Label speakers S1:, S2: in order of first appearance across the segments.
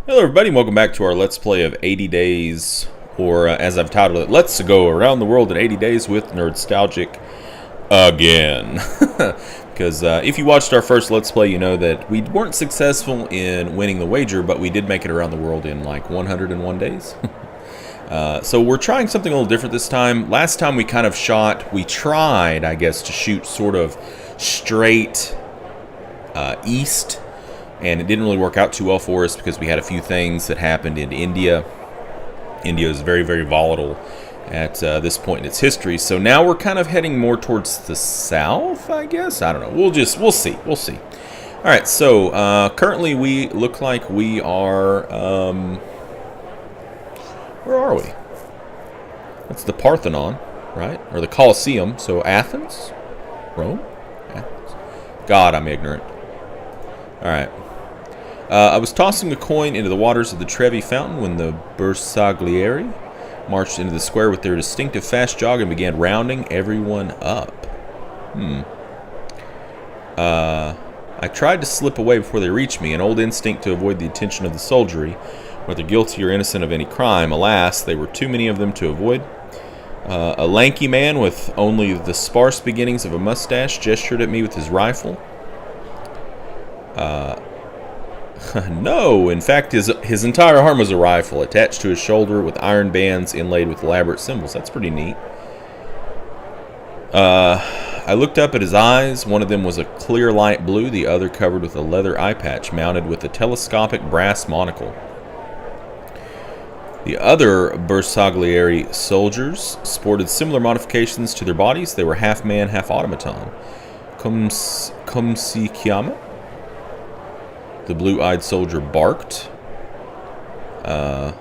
S1: Hello everybody, and welcome back to our Let's Play of 80 Days, or as I've titled it, Let's Go Around the World in 80 Days with Nerdstalgic again. Because if you watched our first Let's Play, you know that we weren't successful in winning the wager, but we did make it around the world in like 101 days. So we're trying something a little different this time. Last time we tried, I guess, to shoot sort of straight east. And it didn't really work out too well for us because we had a few things that happened in India. India is very, very volatile at this point in its history. So now we're kind of heading more towards the south, I guess. I don't know. We'll see. We'll see. All right. So currently we look like we are. Where are we? That's the Parthenon, right? Or the Colosseum. So Athens, Rome, Athens. God, I'm ignorant. All right. I was tossing a coin into the waters of the Trevi Fountain when the Bersaglieri marched into the square with their distinctive fast jog and began rounding everyone up. I tried to slip away before they reached me, an old instinct to avoid the attention of the soldiery, whether guilty or innocent of any crime. Alas, there were too many of them to avoid. A lanky man with only the sparse beginnings of a mustache gestured at me with his rifle. No, in fact, his entire arm was a rifle attached to his shoulder with iron bands inlaid with elaborate symbols. That's pretty neat. I looked up at his eyes. One of them was a clear light blue, the other covered with a leather eye patch mounted with a telescopic brass monocle. The other Bersaglieri soldiers sported similar modifications to their bodies. They were half man, half automaton. Come si chiama? The blue-eyed soldier barked. Of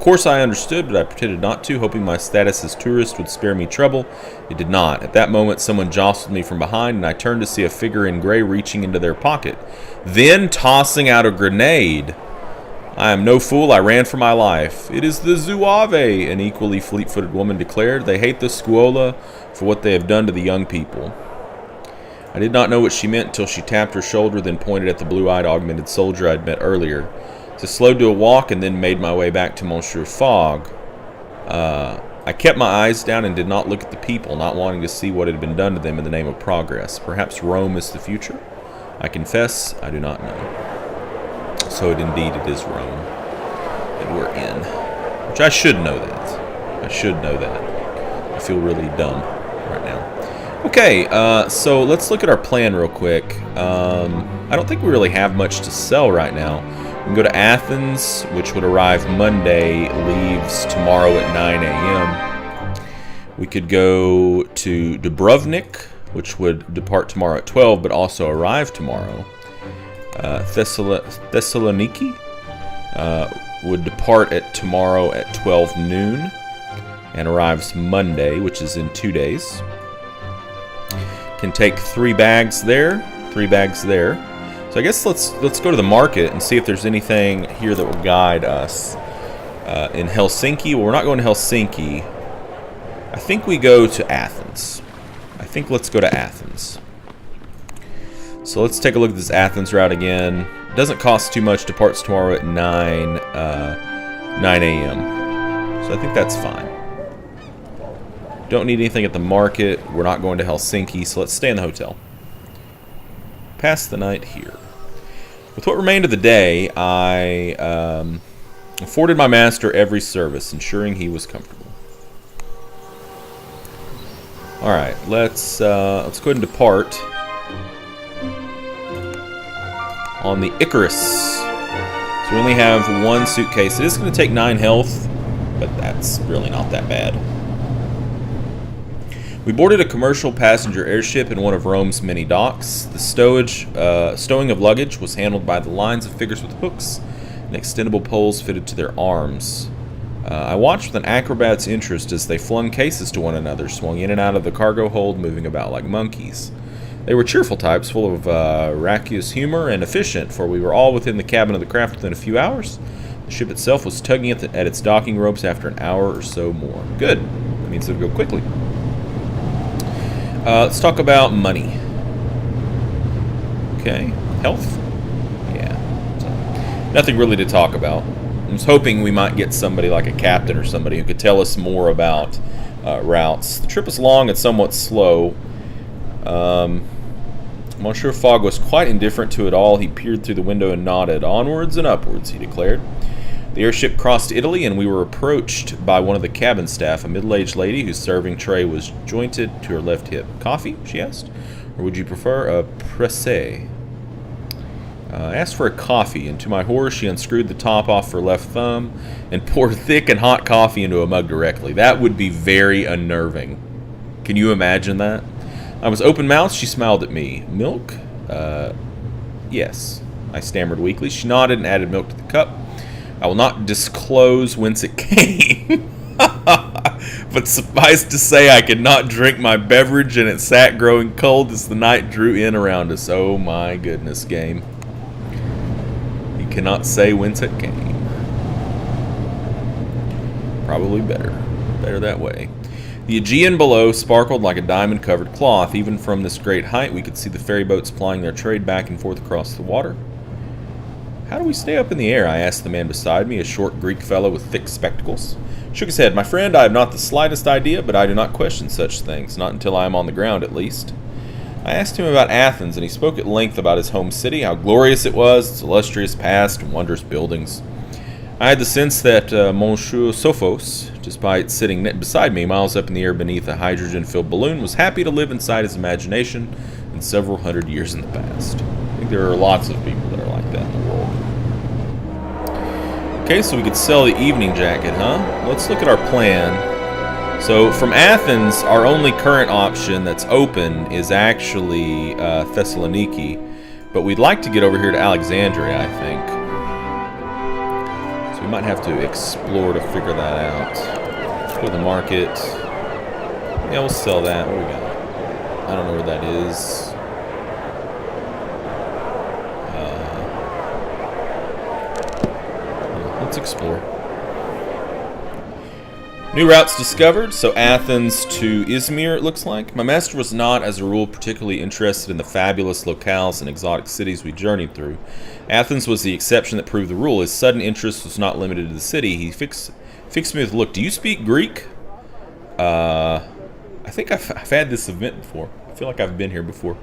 S1: course I understood, but I pretended not to, hoping my status as tourist would spare me trouble. It did not. At that moment, someone jostled me from behind, and I turned to see a figure in gray reaching into their pocket, then tossing out a grenade. I am no fool. I ran for my life. It is the Zouave, an equally fleet-footed woman declared. They hate the Scuola for what they have done to the young people. I did not know what she meant until she tapped her shoulder, then pointed at the blue-eyed augmented soldier I'd met earlier. I slowed to a walk and then made my way back to Monsieur Fogg. I kept my eyes down and did not look at the people, not wanting to see what had been done to them in the name of progress. Perhaps Rome is the future? I confess, I do not know. So it is Rome that we're in. Which I should know that. I should know that. I feel really dumb right now. Okay, so let's look at our plan real quick. I don't think we really have much to sell right now. We can go to Athens, which would arrive Monday, leaves tomorrow at 9 a.m. We could go to Dubrovnik, which would depart tomorrow at 12, but also arrive tomorrow. Thessaloniki would depart tomorrow at 12 noon and arrives Monday, which is in 2 days. Can take 3 bags there, 3 bags there. So I guess let's go to the market and see if there's anything here that will guide us. In Helsinki, well, we're not going to Helsinki. I think we go to Athens. Let's go to Athens. So let's take a look at this Athens route again. It doesn't cost too much. Departs tomorrow at 9 a.m. So I think that's fine. Don't need anything at the market. We're not going to Helsinki, so let's stay in the hotel. Pass the night here. With what remained of the day, I afforded my master every service, ensuring he was comfortable. All right, let's go ahead and depart on the Icarus. So we only have 1 suitcase. It is going to take 9 health, but that's really not that bad. We boarded a commercial passenger airship in one of Rome's many docks. The stowing of luggage was handled by the lines of figures with hooks and extendable poles fitted to their arms. I watched with an acrobat's interest as they flung cases to one another, swung in and out of the cargo hold, moving about like monkeys. They were cheerful types, full of raucous humor and efficient, for we were all within the cabin of the craft within a few hours. The ship itself was tugging at its docking ropes after an hour or so more. Good. That means it'll go quickly. Let's talk about money. Okay, health. Yeah. So Nothing really to talk about. I was hoping we might get somebody like a captain or somebody who could tell us more about routes. The trip was long and somewhat slow. Monsieur Fogg was quite indifferent to it all. He peered through the window and nodded. Onwards and upwards, he declared. The airship crossed Italy, and we were approached by one of the cabin staff, a middle-aged lady whose serving tray was jointed to her left hip. Coffee? She asked. Or would you prefer a pressé? I asked for a coffee, and to my horror, she unscrewed the top off her left thumb and poured thick and hot coffee into a mug directly. That would be very unnerving. Can you imagine that? I was open-mouthed. She smiled at me. Milk? Yes, I stammered weakly. She nodded and added milk to the cup. I will not disclose whence it came. But suffice to say, I could not drink my beverage, and it sat growing cold as the night drew in around us. Oh my goodness, game. He cannot say whence it came. Probably better. Better that way. The Aegean below sparkled like a diamond-covered cloth. Even from this great height, we could see the ferry boats plying their trade back and forth across the water. How do we stay up in the air? I asked the man beside me, a short Greek fellow with thick spectacles. Shook his head. My friend, I have not the slightest idea, but I do not question such things, not until I am on the ground at least. I asked him about Athens, and he spoke at length about his home city, how glorious it was, its illustrious past and wondrous buildings. I had the sense that Monsieur Sophos, despite sitting beside me miles up in the air beneath a hydrogen-filled balloon, was happy to live inside his imagination in several hundred years in the past. I think there are lots of people that are like that in the world. Okay, so we could sell the evening jacket, huh? Let's look at our plan. So from Athens, our only current option that's open is actually Thessaloniki, but we'd like to get over here to Alexandria, I think. We might have to explore to figure that out. Go to the market. Yeah, we'll sell that. What do we got? I don't know where that is. Let's explore. New routes discovered. So Athens to Izmir, it looks like. My master was not, as a rule, particularly interested in the fabulous locales and exotic cities we journeyed through. Athens was the exception that proved the rule. His sudden interest was not limited to the city. He fixed me with a look. Do you speak Greek? I think I've had this event before. I feel like I've been here before.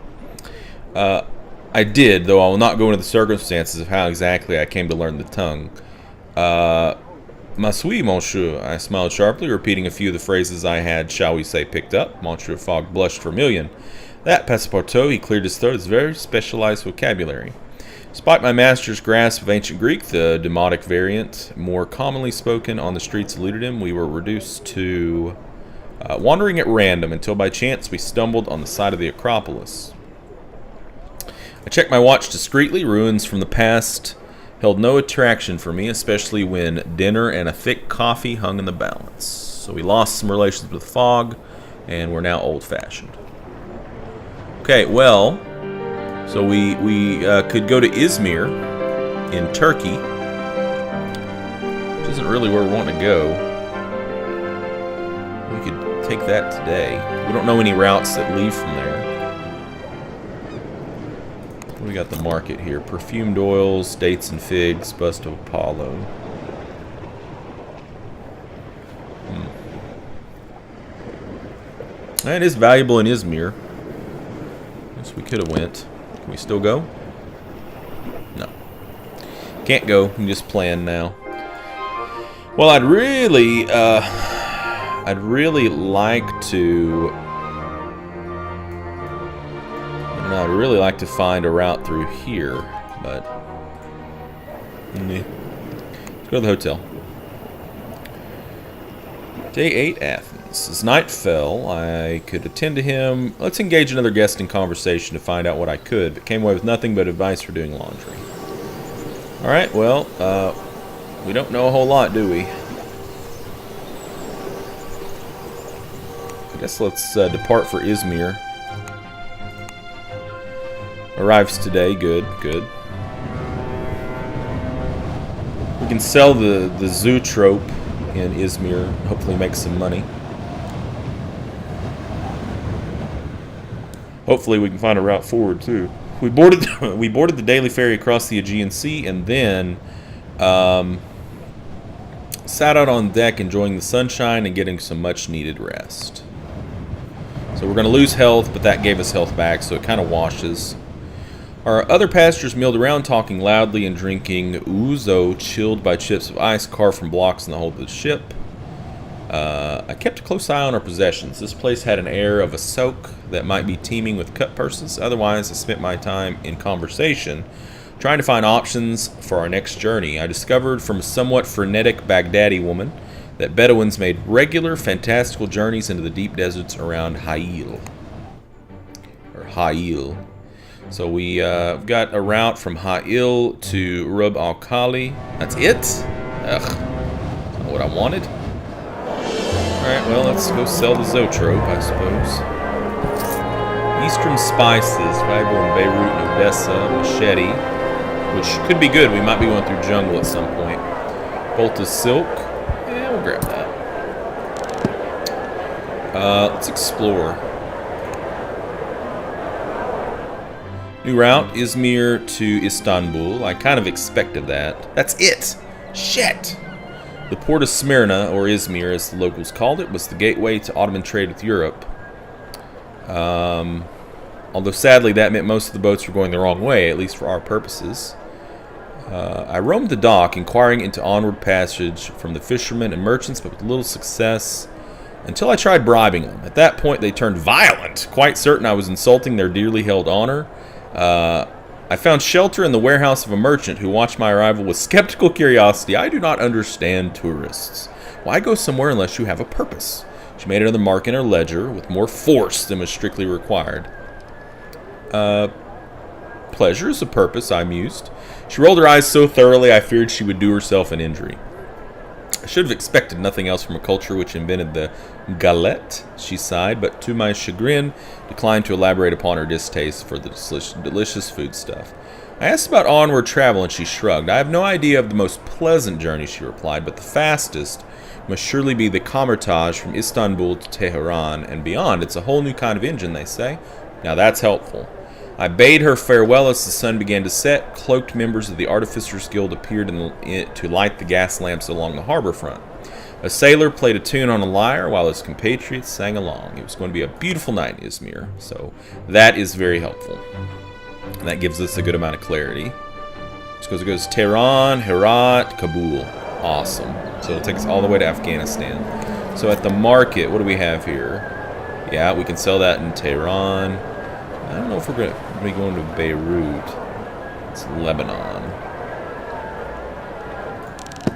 S1: I did, though I will not go into the circumstances of how exactly I came to learn the tongue. Masui, monsieur, I smiled sharply, repeating a few of the phrases I had, shall we say, picked up. Monsieur Fogg blushed vermilion. That passepartout, he cleared his throat, is very specialized vocabulary. Despite my master's grasp of ancient Greek, the demotic variant, more commonly spoken on the streets, eluded him. We were reduced to wandering at random until by chance we stumbled on the side of the Acropolis. I checked my watch discreetly. Ruins from the past held no attraction for me, especially when dinner and a thick coffee hung in the balance. So we lost some relations with Fogg, and we're now old-fashioned. Okay, well, so we could go to Izmir in Turkey, which isn't really where we want to go. We could take that today. We don't know any routes that leave from there. We got the market here. Perfumed oils, dates and figs, bust of Apollo. That is valuable in Izmir. Guess we could have went. Can we still go? No. Can't go. We can just plan now. Well, I'd really like to... I'd really like to find a route through here, but let's go to the hotel. Day 8, Athens. As night fell, I could attend to him. Let's engage another guest in conversation to find out what I could, but came away with nothing but advice for doing laundry. Alright, well, we don't know a whole lot, do we? I guess let's depart for Izmir. Arrives today. Good, good. We can sell the zootrope in Izmir. Hopefully make some money. Hopefully we can find a route forward too. We boarded the daily ferry across the Aegean Sea, and then sat out on deck enjoying the sunshine and getting some much-needed rest. So we're going to lose health, but that gave us health back, so it kind of washes. Our other passengers milled around, talking loudly and drinking ouzo, chilled by chips of ice carved from blocks in the hold of the ship. I kept a close eye on our possessions. This place had an air of a soak that might be teeming with cut purses. Otherwise, I spent my time in conversation, trying to find options for our next journey. I discovered from a somewhat frenetic Baghdadi woman that Bedouins made regular, fantastical journeys into the deep deserts around Hail. So we've got a route from Hail to Rub al-Khali. That's it? Ugh. That's not what I wanted. Alright, well, let's go sell the Zoetrope, I suppose. Eastern spices, valuable in Beirut and Odessa, machete, which could be good. We might be going through jungle at some point. Bolt of silk. Yeah, we'll grab that. Let's explore. New route, Izmir to Istanbul. I kind of expected that. That's it! Shit! The port of Smyrna, or Izmir as the locals called it, was the gateway to Ottoman trade with Europe. Although sadly that meant most of the boats were going the wrong way, at least for our purposes. I roamed the dock, inquiring into onward passage from the fishermen and merchants, but with little success, until I tried bribing them. At that point they turned violent, quite certain I was insulting their dearly held honor. I found shelter in the warehouse of a merchant who watched my arrival with skeptical curiosity. I do not understand tourists. Why go somewhere unless you have a purpose? She made another mark in her ledger with more force than was strictly required. Pleasure is a purpose, I mused. She rolled her eyes so thoroughly I feared she would do herself an injury. I should have expected nothing else from a culture which invented the galette, she sighed, but to my chagrin declined to elaborate upon her distaste for the delicious foodstuff. I asked about onward travel, and she shrugged. I have no idea of the most pleasant journey, she replied, but the fastest must surely be the Kamertaj from Istanbul to Tehran and beyond. It's a whole new kind of engine, they say. Now that's helpful. I bade her farewell as the sun began to set. Cloaked members of the Artificers Guild appeared to light the gas lamps along the harbor front. A sailor played a tune on a lyre while his compatriots sang along. It was going to be a beautiful night in Izmir, so that is very helpful. And that gives us a good amount of clarity. So it goes Tehran, Herat, Kabul. Awesome. So it'll take us all the way to Afghanistan. So at the market, what do we have here? Yeah, we can sell that in Tehran. I don't know if we're going to be going to Beirut. It's Lebanon.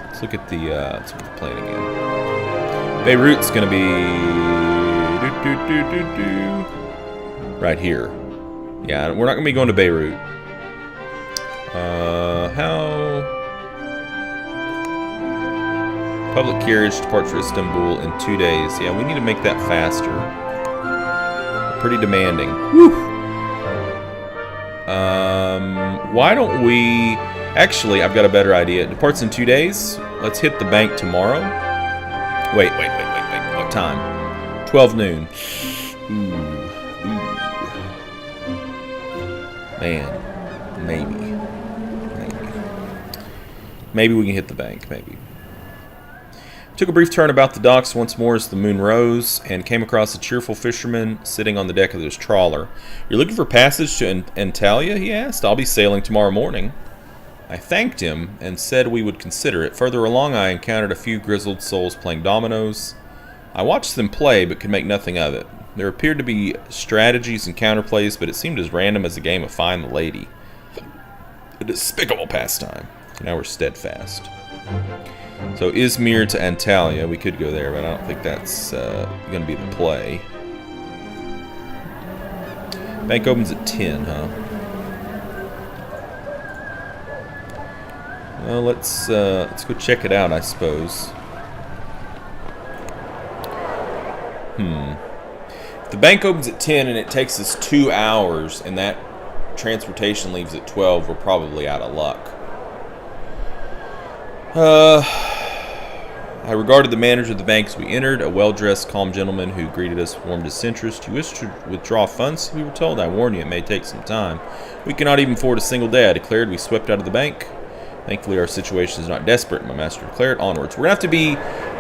S1: Let's look at the plane again. Beirut's going to be right here. Yeah, we're not going to be going to Beirut. How? Public carriage departs for Istanbul in 2 days. Yeah, we need to make that faster. Pretty demanding. Woo! Why don't we... Actually, I've got a better idea. It departs in 2 days. Let's hit the bank tomorrow. Wait. What time? 12 noon. Ooh. Man. Maybe we can hit the bank. Maybe. Took a brief turn about the docks once more as the moon rose, and came across a cheerful fisherman sitting on the deck of his trawler. "You're looking for passage to Antalya?" he asked. "I'll be sailing tomorrow morning." I thanked him and said we would consider it. Further along, I encountered a few grizzled souls playing dominoes. I watched them play, but could make nothing of it. There appeared to be strategies and counterplays, but it seemed as random as a game of Find the Lady. A despicable pastime. Now we're steadfast. So Izmir to Antalya, we could go there, but I don't think that's going to be the play. Bank opens at 10, huh? Well, let's go check it out, I suppose. If the bank opens at 10 and it takes us 2 hours, and that transportation leaves at 12, we're probably out of luck. I regarded the manager of the bank as we entered, a well-dressed, calm gentleman who greeted us warmed his interest. You wish to withdraw funds? We were told. I warn you, it may take some time. We cannot even afford a single day, I declared. We swept out of the bank. Thankfully, our situation is not desperate, my master declared. Onwards. We're going to have to be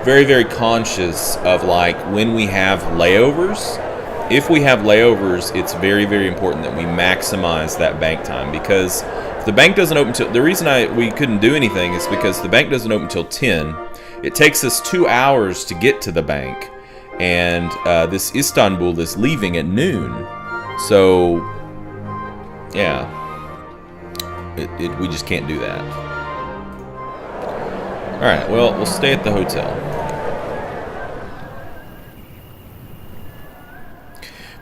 S1: very, very conscious of, like, when we have layovers. If we have layovers, it's very, very important that we maximize that bank time, because if the bank doesn't open till... The reason we couldn't do anything is because the bank doesn't open till 10. It takes us 2 hours to get to the bank, and this Istanbul is leaving at noon. So, yeah, we just can't do that. All right, well, we'll stay at the hotel.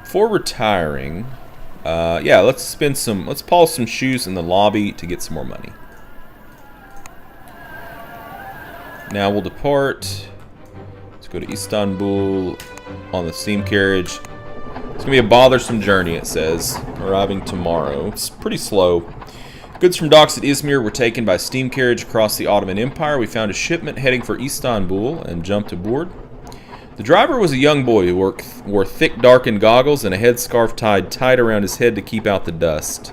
S1: Before retiring, yeah, let's polish some shoes in the lobby to get some more money. Now we'll depart. Let's go to Istanbul on the steam carriage. It's going to be a bothersome journey, it says. Arriving tomorrow. It's pretty slow. Goods from docks at Izmir were taken by steam carriage across the Ottoman Empire. We found a shipment heading for Istanbul and jumped aboard. The driver was a young boy who wore thick, darkened goggles and a headscarf tied tight around his head to keep out the dust.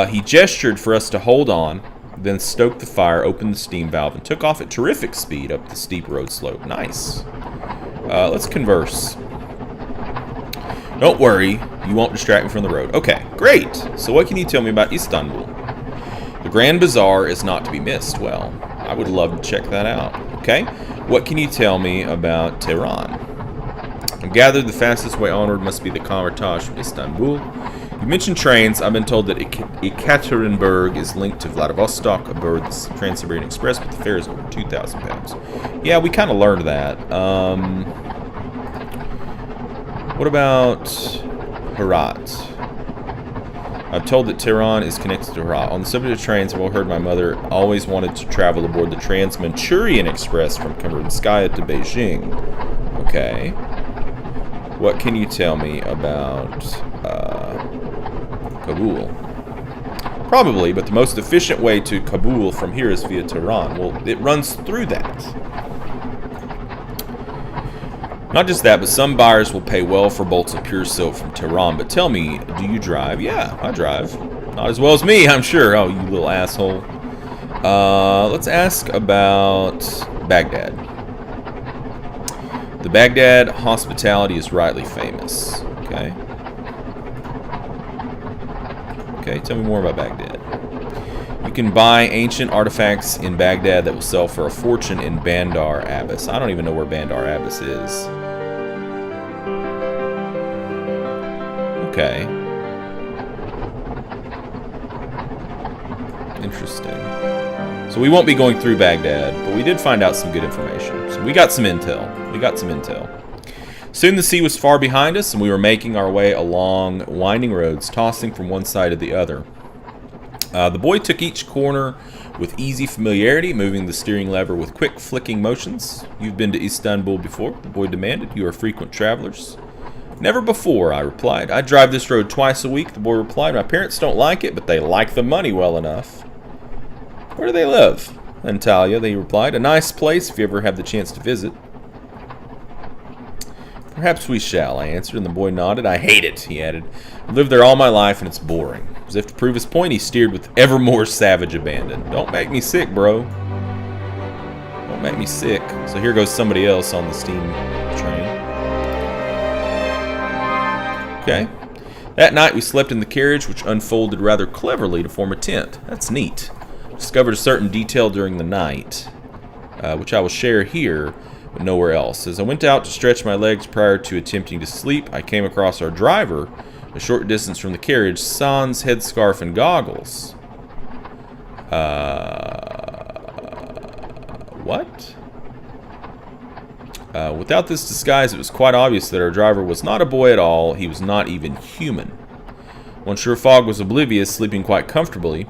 S1: He gestured for us to hold on, then stoked the fire, opened the steam valve, and took off at terrific speed up the steep road slope. Nice. Let's converse. Don't worry, you won't distract me from the road. Okay, great. So what can you tell me about Istanbul? The Grand Bazaar is not to be missed. Well, I would love to check that out. Okay, what can you tell me about Tehran? I gathered the fastest way onward must be the Kamartaj from Istanbul. You mentioned trains. I've been told that Ekaterinburg is linked to Vladivostok aboard the Trans-Siberian Express, but the fare is over 2,000 pounds. Yeah, we kind of learned that. What about Herat? I'm told that Tehran is connected to Herat. On the subject of trains, I've heard my mother always wanted to travel aboard the Trans-Manchurian Express from Kamarunskaya to Beijing. Okay. What can you tell me about Kabul? Probably, but the most efficient way to Kabul from here is via Tehran. Well, it runs through that. Not just that, but some buyers will pay well for bolts of pure silk from Tehran. But tell me, do you drive? Yeah, I drive. Not as well as me, I'm sure. Oh, you little asshole. Let's ask about Baghdad. The Baghdad hospitality is rightly famous. Okay. Okay, tell me more about Baghdad. You can buy ancient artifacts in Baghdad that will sell for a fortune in Bandar Abbas. I don't even know where Bandar Abbas is. Okay. Interesting. So we won't be going through Baghdad, but we did find out some good information. So we got some intel. Soon the sea was far behind us, and we were making our way along winding roads, tossing from one side to the other. The boy took each corner with easy familiarity, moving the steering lever with quick flicking motions. You've been to Istanbul before? The boy demanded. You are frequent travelers. Never before, I replied. I drive this road twice a week, the boy replied. My parents don't like it, but they like the money well enough. Where do they live? Antalya, they replied. A nice place if you ever have the chance to visit. Perhaps we shall, I answered, and the boy nodded. I hate it, he added. I've lived there all my life, and it's boring. As if to prove his point, he steered with ever more savage abandon. Don't make me sick, bro. Don't make me sick. So here goes somebody else on the steam train. Okay. That night we slept in the carriage, which unfolded rather cleverly to form a tent. That's neat. Discovered a certain detail during the night, which I will share here, but nowhere else. As I went out to stretch my legs prior to attempting to sleep, I came across our driver, a short distance from the carriage, sans headscarf and goggles. What? Without this disguise, it was quite obvious that our driver was not a boy at all. He was not even human. Monsieur Fogg was oblivious, sleeping quite comfortably.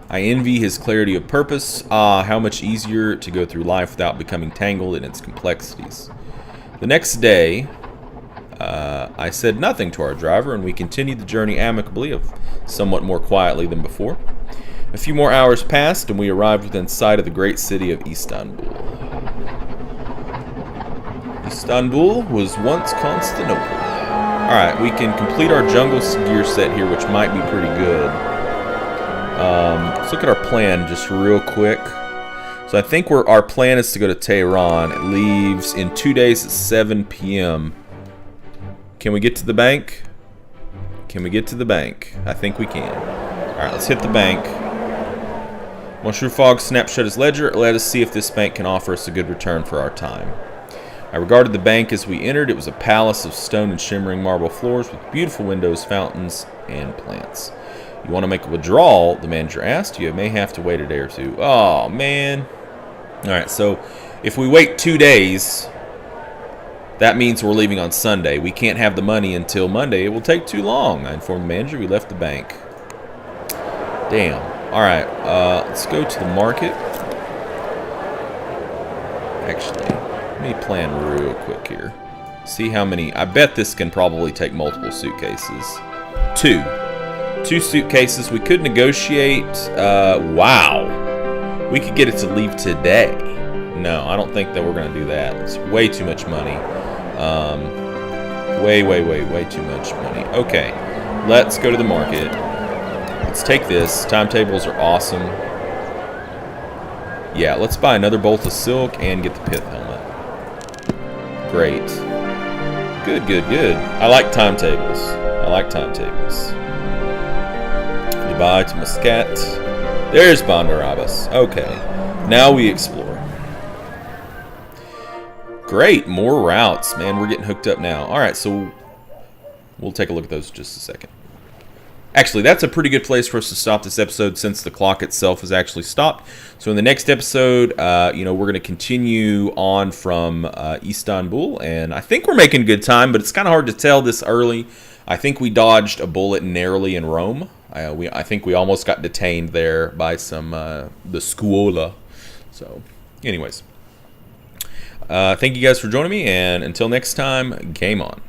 S1: I envy his clarity of purpose. Ah, how much easier to go through life without becoming tangled in its complexities. The next day, I said nothing to our driver, and we continued the journey amicably, somewhat more quietly than before. A few more hours passed, and we arrived within sight of the great city of Istanbul. Istanbul was once Constantinople. Alright, we can complete our jungle gear set here, which might be pretty good. Let's look at our plan just real quick. So I think our plan is to go to Tehran. It leaves in 2 days at 7 p.m. Can we get to the bank? Can we get to the bank? I think we can. Alright, let's hit the bank. Monsieur Fogg snapshot his ledger. Let us see if this bank can offer us a good return for our time. I regarded the bank as we entered. It was a palace of stone and shimmering marble floors with beautiful windows, fountains, and plants. You want to make a withdrawal? The manager asked. You may have to wait a day or two. Oh, man. Alright, so if we wait 2 days, that means we're leaving on Sunday. We can't have the money until Monday. It will take too long. I informed the manager. We left the bank. Damn. Alright, let's go to the market. Actually, let me plan real quick here. See how many. I bet this can probably take multiple suitcases. 2 suitcases. We could negotiate. Wow. We could get it to leave today. No, I don't think that we're going to do that. It's way too much money. Way too much money. Okay, let's go to the market. Let's take this. Timetables are awesome. Yeah, let's buy another bolt of silk and get the pith helmet. Great. Good. I like timetables. Goodbye to Muscat. There's Bandarabas. Okay, now we explore. Great, more routes. Man, we're getting hooked up now. Alright, so we'll take a look at those in just a second. Actually, that's a pretty good place for us to stop this episode since the clock itself has actually stopped. So in the next episode, we're going to continue on from Istanbul, and I think we're making good time, but it's kind of hard to tell this early. I think we dodged a bullet narrowly in Rome. I think we almost got detained there by the Scuola. So, anyways, thank you guys for joining me, and until next time, game on.